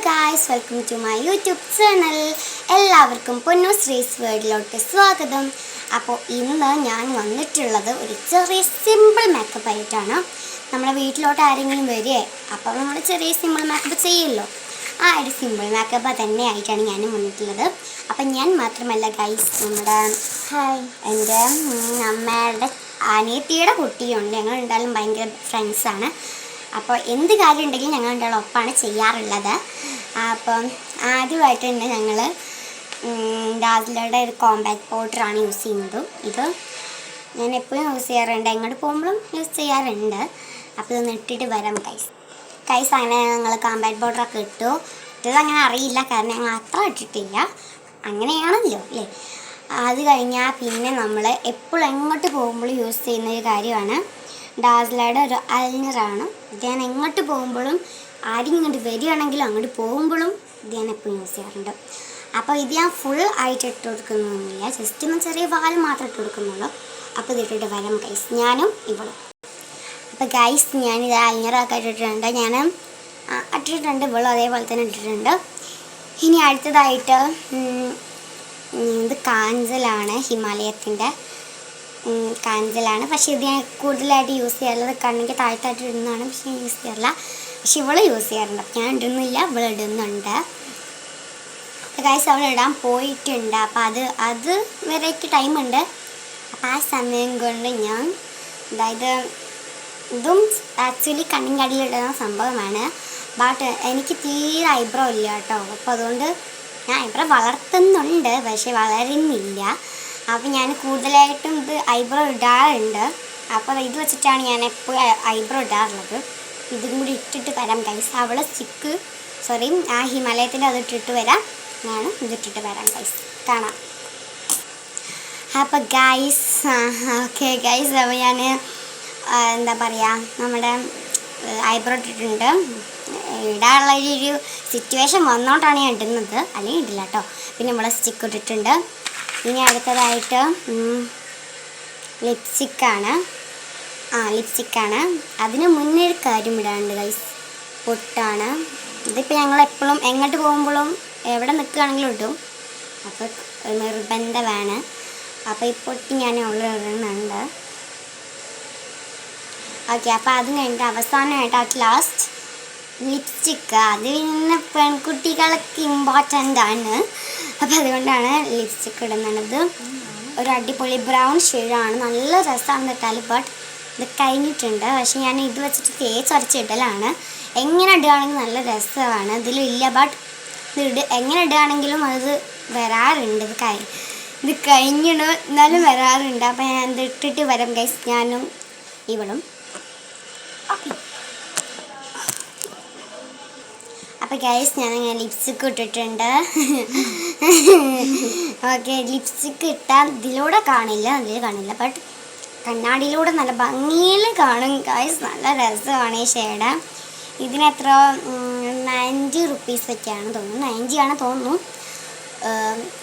Guys, welcome to my YouTube channel. എല്ലാവർക്കും പൊന്നു ശ്രീസ് വേൾഡിലോട്ട് സ്വാഗതം. അപ്പോൾ ഇന്ന് ഞാൻ വന്നിട്ടുള്ളത് ഒരു ചെറിയ സിമ്പിൾ മേക്കപ്പ് ആയിട്ടാണ്. നമ്മുടെ വീട്ടിലോട്ട് ആരെങ്കിലും വരികയെ അപ്പോൾ നമ്മൾ ചെറിയ സിമ്പിൾ മേക്കപ്പ് ചെയ്യുമല്ലോ, ആ ഒരു സിമ്പിൾ മേക്കപ്പ് തന്നെ ആയിട്ടാണ് ഞാൻ വന്നിട്ടുള്ളത്. അപ്പം ഞാൻ മാത്രമല്ല ഗൈസ്, നമ്മുടെ എൻ്റെ അമ്മയുടെ അനിയത്തിയുടെ കുട്ടിയുണ്ട്. ഞങ്ങൾ എന്തായാലും ഭയങ്കര ഫ്രണ്ട്സാണ്. അപ്പോൾ എന്ത് കാര്യം ഉണ്ടെങ്കിലും ഞങ്ങൾ രണ്ടാളും ഒപ്പമാണ് ചെയ്യാറുള്ളത്. അപ്പം ആദ്യമായിട്ട് തന്നെ ഞങ്ങൾ ഡാസ്ലറുടെ ഒരു കോമ്പാക്ട് പൗഡറാണ് യൂസ് ചെയ്യുന്നത്. ഇത് ഞാൻ എപ്പോഴും യൂസ് ചെയ്യാറുണ്ട്, എങ്ങോട്ട് പോകുമ്പോഴും യൂസ് ചെയ്യാറുണ്ട്. അപ്പോൾ ഇതൊന്ന് ഇട്ടിട്ട് വരാം കൈസ് അങ്ങനെ ഞങ്ങൾ കോമ്പാക്ട് പൗഡറൊക്കെ ഇട്ടു. ഇട്ടതങ്ങനെ അറിയില്ല, കാരണം ഞങ്ങൾ അത്ര ഇട്ടിട്ടില്ല, അങ്ങനെയാണല്ലോ അല്ലേ. അത് കഴിഞ്ഞാൽ പിന്നെ നമ്മൾ എപ്പോഴും എങ്ങോട്ട് പോകുമ്പോഴും യൂസ് ചെയ്യുന്ന ഒരു കാര്യമാണ് ഡാസ്ലറുടെ ഒരു ഐലൈനറാണ്. ഇത് ഞാൻ എങ്ങോട്ട് പോകുമ്പോഴും, ആരും ഇങ്ങോട്ട് വരികയാണെങ്കിലും അങ്ങോട്ട് പോകുമ്പോഴും ഇത് ഞാൻ എപ്പോഴും യൂസ് ചെയ്യാറുണ്ട്. അപ്പോൾ ഇത് ഞാൻ ഫുൾ ആയിട്ട് ഇട്ട് കൊടുക്കുന്നൊന്നുമില്ല, ജസ്റ്റ് ഒന്ന് ചെറിയ വാൽ മാത്രം ഇട്ട് കൊടുക്കുന്നുള്ളൂ. അപ്പോൾ ഇതിട്ടിട്ട് വരാം ഗൈസ്, ഞാനും ഇവളും. അപ്പോൾ ഗൈസ് ഞാനിത് ഐലൈനറൊക്കെ ഇട്ടിട്ടുണ്ട്, ഞാൻ ഇട്ടിട്ടുണ്ട്, ഇവളും അതേപോലെ തന്നെ ഇട്ടിട്ടുണ്ട്. ഇനി അടുത്തതായിട്ട് ഇത് കാഞ്ചലാണ്, ഹിമാലയത്തിൻ്റെ കാഞ്ചലാണ്. പക്ഷേ ഇത് ഞാൻ കൂടുതലായിട്ട് യൂസ് ചെയ്യാറുള്ളത് കണ്ണിക്ക് താഴ്ത്തായിട്ട് ഇടുന്നതാണ്, പക്ഷേ ഞാൻ യൂസ് ചെയ്യാറില്ല. പക്ഷെ ഇവള് യൂസ് ചെയ്യാറുണ്ട്, ഞാൻ ഇടുന്നില്ല, ഇവൾ ഇടുന്നുണ്ട്. ഗൈസ് അവൾ ഇടാൻ പോയിട്ടുണ്ട്. അപ്പോൾ അത് വരെയൊക്കെ ടൈമുണ്ട്. അപ്പോൾ ആ സമയം കൊണ്ട് ഞാൻ അതായത് ഇതും ആക്ച്വലി കണ്ണിൻ്റെ അടിയിലിടുന്ന സംഭവമാണ്. ബട്ട് എനിക്ക് തീരെ ഐബ്രോ ഇല്ല കേട്ടോ. അപ്പോൾ അതുകൊണ്ട് ഞാൻ ഐബ്രോ വളർത്തുന്നുണ്ട്, പക്ഷേ വളരുന്നില്ല. അപ്പോൾ ഞാൻ കൂടുതലായിട്ടും ഇത് ഐബ്രോ ഇടാറുണ്ട്. അപ്പോൾ ഇത് വെച്ചിട്ടാണ് ഞാൻ എപ്പോഴും ഐബ്രോ ഇടാറുള്ളത്. ഇതും കൂടി ഇട്ടിട്ട് വരാം ഗൈസ്. അവളെ ആ ഹിമാലയത്തിൻ്റെ അത് ഇട്ടിട്ട് വരാം, ഞാനും ഇതിട്ടിട്ട് വരാം ഗൈസ്, കാണാം. അപ്പോൾ ഗൈസ് ഓക്കെ ഗൈസ്, അപ്പോൾ ഞാൻ എന്താ പറയുക, നമ്മുടെ ഐബ്രോ ഇട്ടിട്ടുണ്ട്. ഇടാനുള്ള ഒരു സിറ്റുവേഷൻ വന്നോണ്ടാണ് ഞാൻ ഇടുന്നത്, അല്ലെങ്കിൽ ഇടില്ല കേട്ടോ. പിന്നെ നമ്മളെ സ്റ്റിക്ക് ഇട്ടിട്ടുണ്ട്. ഇനി അടുത്തതായിട്ട് ലിപ്സ്റ്റിക്കാണ്. അതിന് മുന്നേ ഒരു കാര്യം ഇടാനുണ്ട് ഗൈസ്, പൊട്ടാണ്. ഇതിപ്പോൾ ഞങ്ങൾ എപ്പോഴും എങ്ങോട്ട് പോകുമ്പോഴും എവിടെ നിൽക്കുകയാണെങ്കിലും ഇടും, അപ്പോൾ നിർബന്ധമാണ്. അപ്പോൾ ഈ പൊട്ടി ഞാൻ ഇടുന്നുണ്ട്. ഓക്കെ, അപ്പോൾ അത് കഴിഞ്ഞിട്ട് അവസാനമായിട്ട് അറ്റ് ലാസ്റ്റ് ലിപ്സ്റ്റിക്ക്. അത് പിന്നെ പെൺകുട്ടികൾക്ക് ഇമ്പോർട്ടൻ്റ് ആണ്, അപ്പോൾ അതുകൊണ്ടാണ് ലിപ്സ്റ്റിക്ക് ഇടുന്നത്. ഒരു അടിപൊളി ബ്രൗൺ ഷെയ്ഡാണ്, നല്ല രസമാണ് ഇട്ടാൽ. ബട്ട് ഇത് കഴിഞ്ഞിട്ടുണ്ട്, പക്ഷെ ഞാൻ ഇത് വെച്ചിട്ട് തേച്ചരച്ചിടലാണ്. എങ്ങനെ ഇടുകയാണെങ്കിൽ നല്ല രസമാണ്, ഇതിലില്ല. ബട്ട് എങ്ങനെ ഇടുകയാണെങ്കിലും അത് വരാറുണ്ട്. ഇത് കഴിഞ്ഞിട്ട് എന്നാലും വരാറുണ്ട്. അപ്പോൾ ഞാൻ ഇത് ഇട്ടിട്ട് വരാം ഗൈസ്, ഞാനും ഇവളും. അപ്പോൾ ഗൈസ് ഞാനങ്ങനെ ലിപ്സ്റ്റിക്ക് ഇട്ടിട്ടുണ്ട്. ഓക്കെ, ലിപ്സ്റ്റിക്ക് ഇട്ടാൽ ഇതിലൂടെ കാണില്ല, ബട്ട് കണ്ണാടിയിലൂടെ നല്ല ഭംഗിയിൽ കാണും ഗൈസ്. നല്ല രസമാണ് ഈ ഷെയ്ഡ്. ഇതിനെത്ര 90 റുപ്പീസൊക്കെയാണ് തോന്നുന്നു, 90 ആണ് തോന്നുന്നു.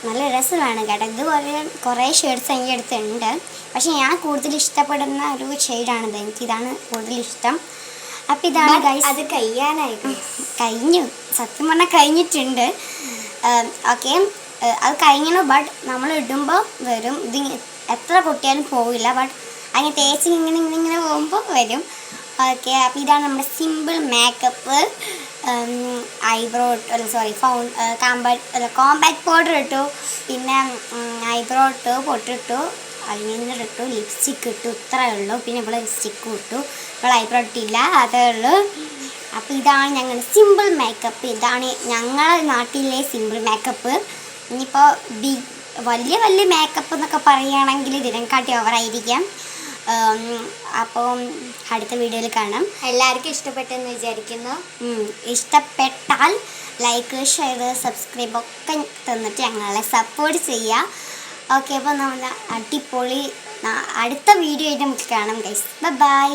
നല്ല രസമാണ് കേട്ടോ. ഇതുപോലെ കുറേ ഷെയ്ഡ്സ് എൻ്റെ അടുത്തുണ്ട്, പക്ഷേ ഞാൻ കൂടുതൽ ഇഷ്ടപ്പെടുന്ന ഒരു ഷെയ്ഡാണിത്, എനിക്കിതാണ് കൂടുതൽ ഇഷ്ടം. അപ്പം ഇതാണ് ഗൈസ്. അത് കഴിഞ്ഞു, സത്യം പറഞ്ഞാൽ കഴിഞ്ഞിട്ടുണ്ട്. ഓക്കെ, അത് കഴിഞ്ഞു. ബട്ട് നമ്മൾ ഇടുമ്പോൾ വരും, ഇത് എത്ര കൊട്ടിയാലും പോവില്ല. ബട്ട് അങ്ങനെ തേച്ച് ഇങ്ങനെ പോകുമ്പോൾ വരും. ഓക്കെ, അപ്പോൾ ഇതാണ് നമ്മുടെ simple makeup. Eyebrow compact powder ഇട്ടു, പിന്നെ ഐബ്രോ ഇട്ടു, പൊട്ടിട്ടു, ഐലൈനർ ഇട്ടു, ലിപ്സ്റ്റിക്ക് ഇട്ടു, ഇത്രയേ ഉള്ളൂ. പിന്നെ ഇവിടെ സ്റ്റിക്കും ഇട്ടു, ഇവിടെ ഐബ്രോ ഇട്ടില്ല, അതേ ഉള്ളൂ. അപ്പോൾ ഇതാണ് ഞങ്ങളുടെ സിമ്പിൾ മേക്കപ്പ്. ഇതാണ് ഞങ്ങളുടെ നാട്ടിലെ സിമ്പിൾ മേക്കപ്പ്. ഇനിയിപ്പോൾ വലിയ മേക്കപ്പ് എന്നൊക്കെ പറയുകയാണെങ്കിൽ ഇതിനെക്കാട്ടി ഓവറായിരിക്കാം. അപ്പോൾ അടുത്ത വീഡിയോയിൽ കാണാം. എല്ലാവർക്കും ഇഷ്ടപ്പെട്ടെന്ന് വിചാരിക്കുന്നു. ഇഷ്ടപ്പെട്ടാൽ ലൈക്ക്, ഷെയർ, സബ്സ്ക്രൈബ് ഒക്കെ തന്നിട്ട് ഞങ്ങളെ സപ്പോർട്ട് ചെയ്യുക. ഓക്കെ, അപ്പോൾ നമ്മൾ അടിപൊളി അടുത്ത വീഡിയോ ആയിട്ട് നമുക്ക് കാണാം ഗൈസ്. ബൈ.